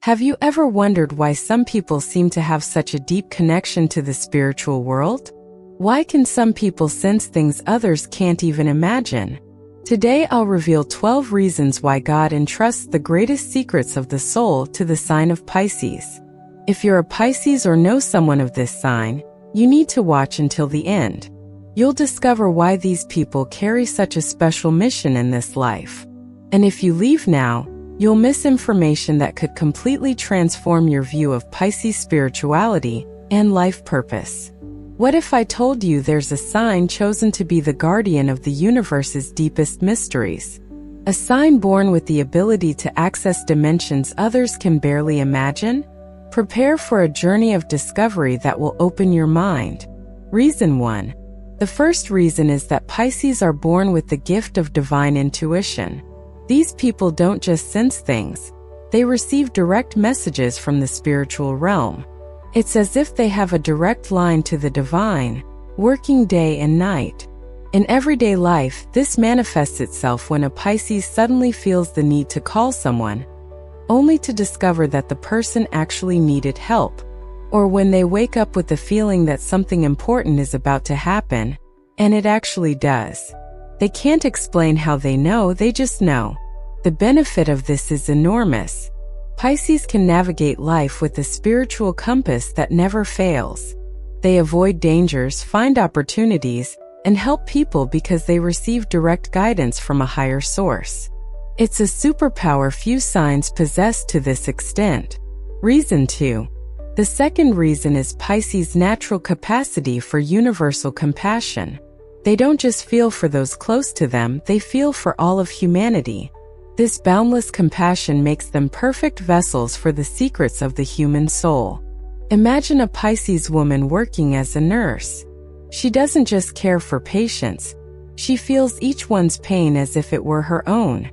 Have you ever wondered why some people seem to have such a deep connection to the spiritual world? Why can some people sense things others can't even imagine? Today I'll reveal 12 reasons why God entrusts the greatest secrets of the soul to the sign of Pisces. If you're a Pisces or know someone of this sign, you need to watch until the end. You'll discover why these people carry such a special mission in this life. And if you leave now, you'll miss information that could completely transform your view of Pisces spirituality and life purpose. What if I told you there's a sign chosen to be the guardian of the universe's deepest mysteries? A sign born with the ability to access dimensions others can barely imagine? Prepare for a journey of discovery that will open your mind. Reason 1. The first reason is that Pisces are born with the gift of divine intuition. These people don't just sense things, they receive direct messages from the spiritual realm. It's as if they have a direct line to the divine, working day and night. In everyday life, this manifests itself when a Pisces suddenly feels the need to call someone, only to discover that the person actually needed help, or when they wake up with the feeling that something important is about to happen, and it actually does. They can't explain how they know, they just know. The benefit of this is enormous. Pisces can navigate life with a spiritual compass that never fails. They avoid dangers, find opportunities, and help people because they receive direct guidance from a higher source. It's a superpower few signs possess to this extent. Reason 2. The second reason is Pisces' natural capacity for universal compassion. They don't just feel for those close to them, they feel for all of humanity. This boundless compassion makes them perfect vessels for the secrets of the human soul. Imagine a Pisces woman working as a nurse. She doesn't just care for patients, she feels each one's pain as if it were her own.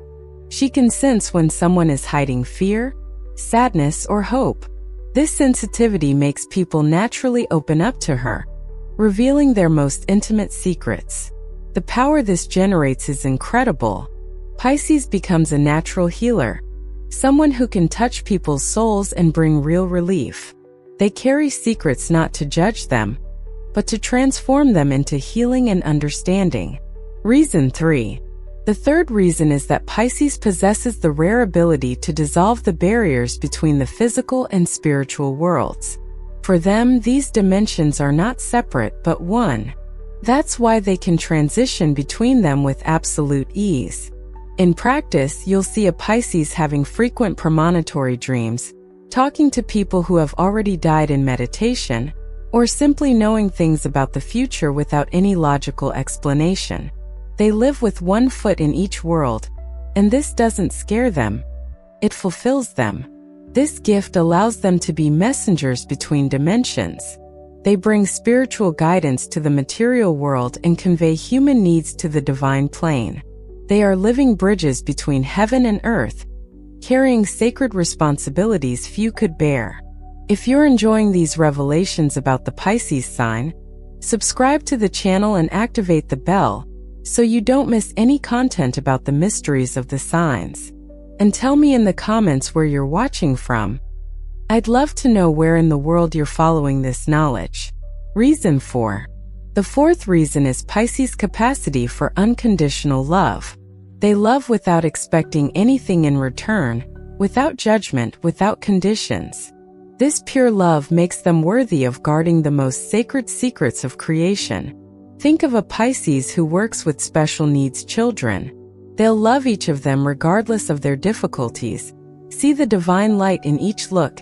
She can sense when someone is hiding fear, sadness, or hope. This sensitivity makes people naturally open up to her, revealing their most intimate secrets. The power this generates is incredible. Pisces becomes a natural healer, someone who can touch people's souls and bring real relief. They carry secrets not to judge them, but to transform them into healing and understanding. Reason 3. The third reason is that Pisces possesses the rare ability to dissolve the barriers between the physical and spiritual worlds. For them, these dimensions are not separate but one. That's why they can transition between them with absolute ease. In practice, you'll see a Pisces having frequent premonitory dreams, talking to people who have already died in meditation, or simply knowing things about the future without any logical explanation. They live with one foot in each world, and this doesn't scare them. It fulfills them. This gift allows them to be messengers between dimensions. They bring spiritual guidance to the material world and convey human needs to the divine plane. They are living bridges between heaven and earth, carrying sacred responsibilities few could bear. If you're enjoying these revelations about the Pisces sign, subscribe to the channel and activate the bell so you don't miss any content about the mysteries of the signs. And tell me in the comments where you're watching from. I'd love to know where in the world you're following this knowledge. Reason 4. The fourth reason is Pisces' capacity for unconditional love. They love without expecting anything in return, without judgment, without conditions. This pure love makes them worthy of guarding the most sacred secrets of creation. Think of a Pisces who works with special needs children. They'll love each of them regardless of their difficulties, see the divine light in each look,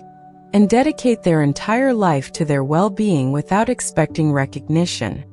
and dedicate their entire life to their well-being without expecting recognition.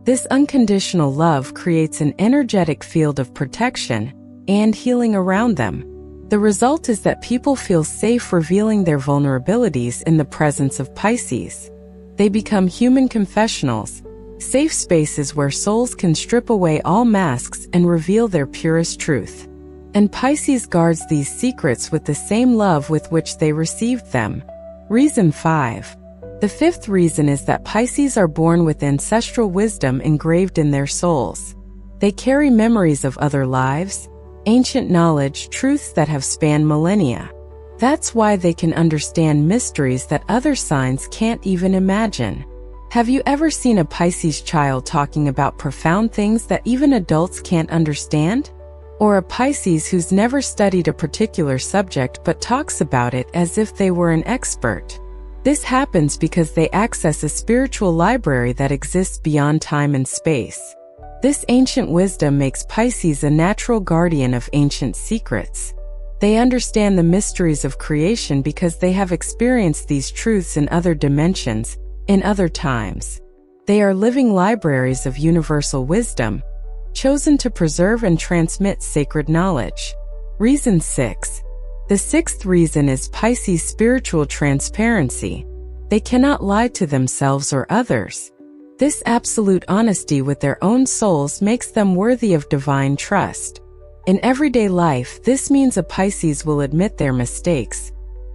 This unconditional love creates an energetic field of protection and healing around them. The result is that people feel safe revealing their vulnerabilities in the presence of Pisces. They become human confessionals, safe spaces where souls can strip away all masks and reveal their purest truth. And Pisces guards these secrets with the same love with which they received them. Reason 5. The fifth reason is that Pisces are born with ancestral wisdom engraved in their souls. They carry memories of other lives, ancient knowledge, truths that have spanned millennia. That's why they can understand mysteries that other signs can't even imagine. Have you ever seen a Pisces child talking about profound things that even adults can't understand? Or a Pisces who's never studied a particular subject but talks about it as if they were an expert? This happens because they access a spiritual library that exists beyond time and space. This ancient wisdom makes Pisces a natural guardian of ancient secrets. They understand the mysteries of creation because they have experienced these truths in other dimensions, in other times. They are living libraries of universal wisdom, chosen to preserve and transmit sacred knowledge. Reason 6. The sixth reason is Pisces' spiritual transparency. They cannot lie to themselves or others. This absolute honesty with their own souls makes them worthy of divine trust. In everyday life, this means a Pisces will admit their mistakes,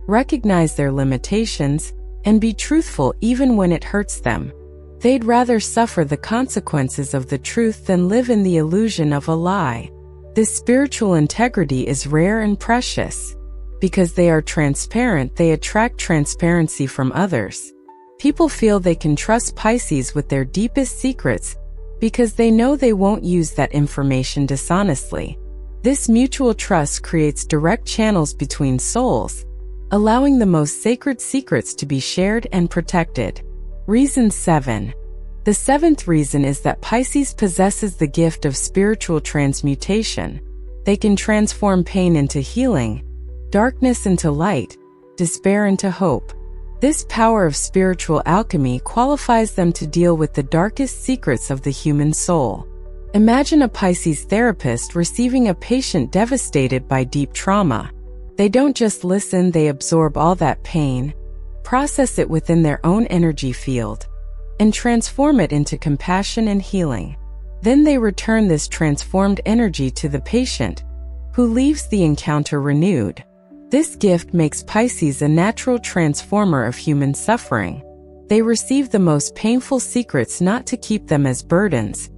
recognize their limitations, and be truthful even when it hurts them. They'd rather suffer the consequences of the truth than live in the illusion of a lie. This spiritual integrity is rare and precious. Because they are transparent, they attract transparency from others. People feel they can trust Pisces with their deepest secrets because they know they won't use that information dishonestly. This mutual trust creates direct channels between souls, allowing the most sacred secrets to be shared and protected. Reason 7. The seventh reason is that Pisces possesses the gift of spiritual transmutation. They can transform pain into healing, darkness into light, despair into hope. This power of spiritual alchemy qualifies them to deal with the darkest secrets of the human soul. Imagine a Pisces therapist receiving a patient devastated by deep trauma. They don't just listen, they absorb all that pain, process it within their own energy field, and transform it into compassion and healing. Then they return this transformed energy to the patient, who leaves the encounter renewed. This gift makes Pisces a natural transformer of human suffering. They receive the most painful secrets not to keep them as burdens,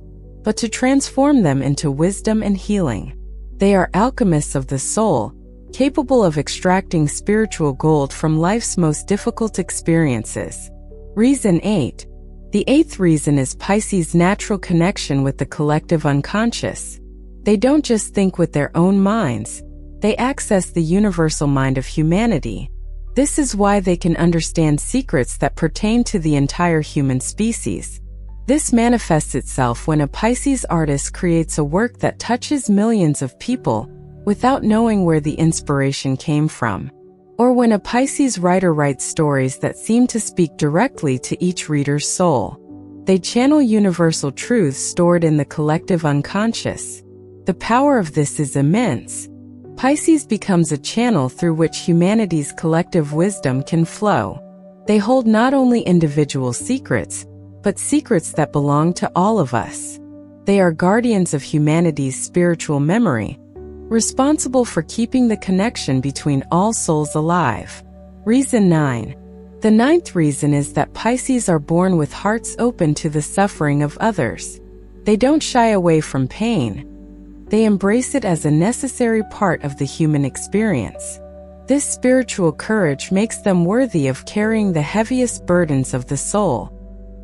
but to transform them into wisdom and healing. They are alchemists of the soul, capable of extracting spiritual gold from life's most difficult experiences. Reason 8. The eighth reason is Pisces' natural connection with the collective unconscious. They don't just think with their own minds, they access the universal mind of humanity. This is why they can understand secrets that pertain to the entire human species. This manifests itself when a Pisces artist creates a work that touches millions of people without knowing where the inspiration came from. Or when a Pisces writer writes stories that seem to speak directly to each reader's soul. They channel universal truths stored in the collective unconscious. The power of this is immense. Pisces becomes a channel through which humanity's collective wisdom can flow. They hold not only individual secrets, but secrets that belong to all of us. They are guardians of humanity's spiritual memory, responsible for keeping the connection between all souls alive. Reason 9. The ninth reason is that Pisces are born with hearts open to the suffering of others. They don't shy away from pain. They embrace it as a necessary part of the human experience. This spiritual courage makes them worthy of carrying the heaviest burdens of the soul.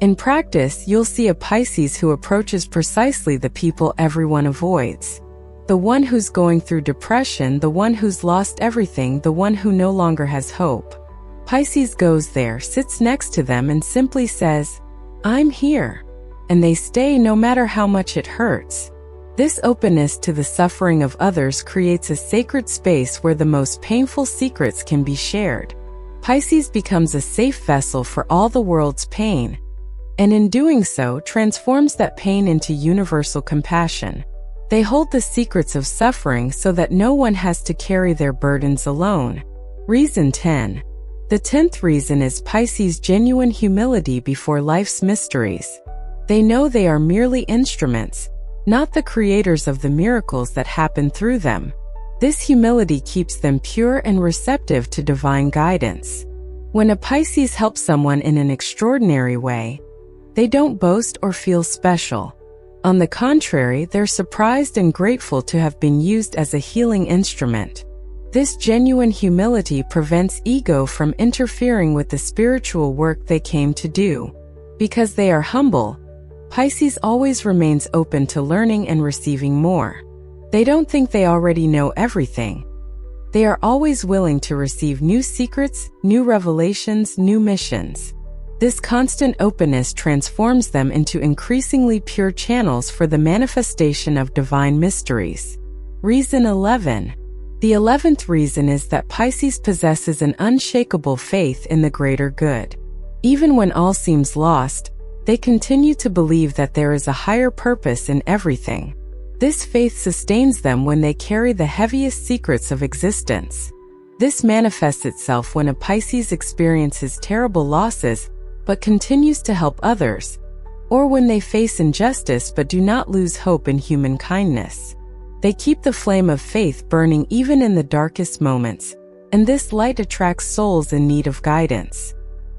In practice, you'll see a Pisces who approaches precisely the people everyone avoids. The one who's going through depression, the one who's lost everything, the one who no longer has hope. Pisces goes there, sits next to them, and simply says, "I'm here." And they stay no matter how much it hurts. This openness to the suffering of others creates a sacred space where the most painful secrets can be shared. Pisces becomes a safe vessel for all the world's pain, and in doing so, transforms that pain into universal compassion. They hold the secrets of suffering so that no one has to carry their burdens alone. Reason 10. The 10th reason is Pisces' genuine humility before life's mysteries. They know they are merely instruments, not the creators of the miracles that happen through them. This humility keeps them pure and receptive to divine guidance. When a Pisces helps someone in an extraordinary way, they don't boast or feel special. On the contrary, they're surprised and grateful to have been used as a healing instrument. This genuine humility prevents ego from interfering with the spiritual work they came to do. Because they are humble, Pisces always remains open to learning and receiving more. They don't think they already know everything. They are always willing to receive new secrets, new revelations, new missions. This constant openness transforms them into increasingly pure channels for the manifestation of divine mysteries. Reason 11. The 11th reason is that Pisces possesses an unshakable faith in the greater good. Even when all seems lost, they continue to believe that there is a higher purpose in everything. This faith sustains them when they carry the heaviest secrets of existence. This manifests itself when a Pisces experiences terrible losses but continues to help others, or when they face injustice but do not lose hope in human kindness. They keep the flame of faith burning even in the darkest moments, and this light attracts souls in need of guidance.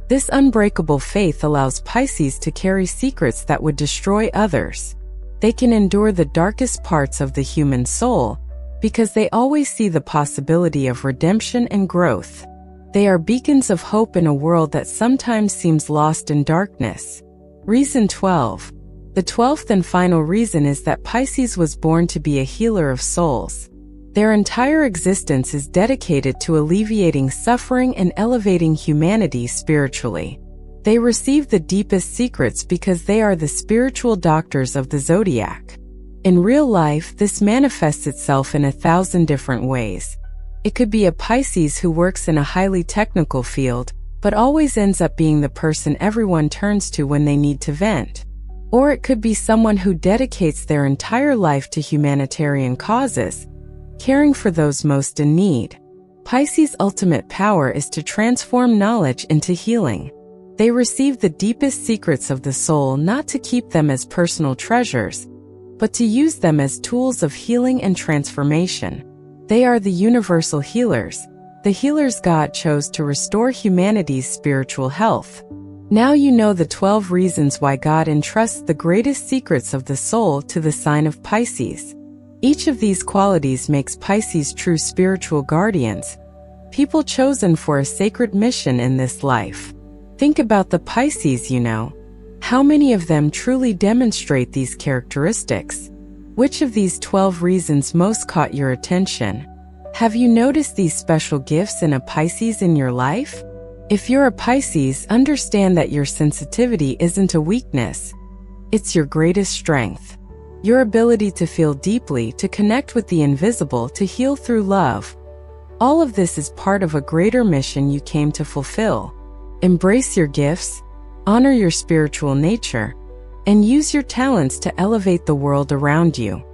This unbreakable faith allows Pisces to carry secrets that would destroy others. They can endure the darkest parts of the human soul because they always see the possibility of redemption and growth. They are beacons of hope in a world that sometimes seems lost in darkness. Reason 12. The 12th and final reason is that Pisces was born to be a healer of souls. Their entire existence is dedicated to alleviating suffering and elevating humanity spiritually. They receive the deepest secrets because they are the spiritual doctors of the zodiac. In real life, this manifests itself in 1,000 different ways. It could be a Pisces who works in a highly technical field, but always ends up being the person everyone turns to when they need to vent. Or it could be someone who dedicates their entire life to humanitarian causes, caring for those most in need. Pisces' ultimate power is to transform knowledge into healing. They receive the deepest secrets of the soul not to keep them as personal treasures, but to use them as tools of healing and transformation. They are the universal healers, the healers God chose to restore humanity's spiritual health. Now you know the 12 reasons why God entrusts the greatest secrets of the soul to the sign of Pisces. Each of these qualities makes Pisces true spiritual guardians, people chosen for a sacred mission in this life. Think about the Pisces you know. How many of them truly demonstrate these characteristics? Which of these 12 reasons most caught your attention? Have you noticed these special gifts in a Pisces in your life? If you're a Pisces, understand that your sensitivity isn't a weakness. It's your greatest strength. Your ability to feel deeply, to connect with the invisible, to heal through love. All of this is part of a greater mission you came to fulfill. Embrace your gifts, honor your spiritual nature, and use your talents to elevate the world around you.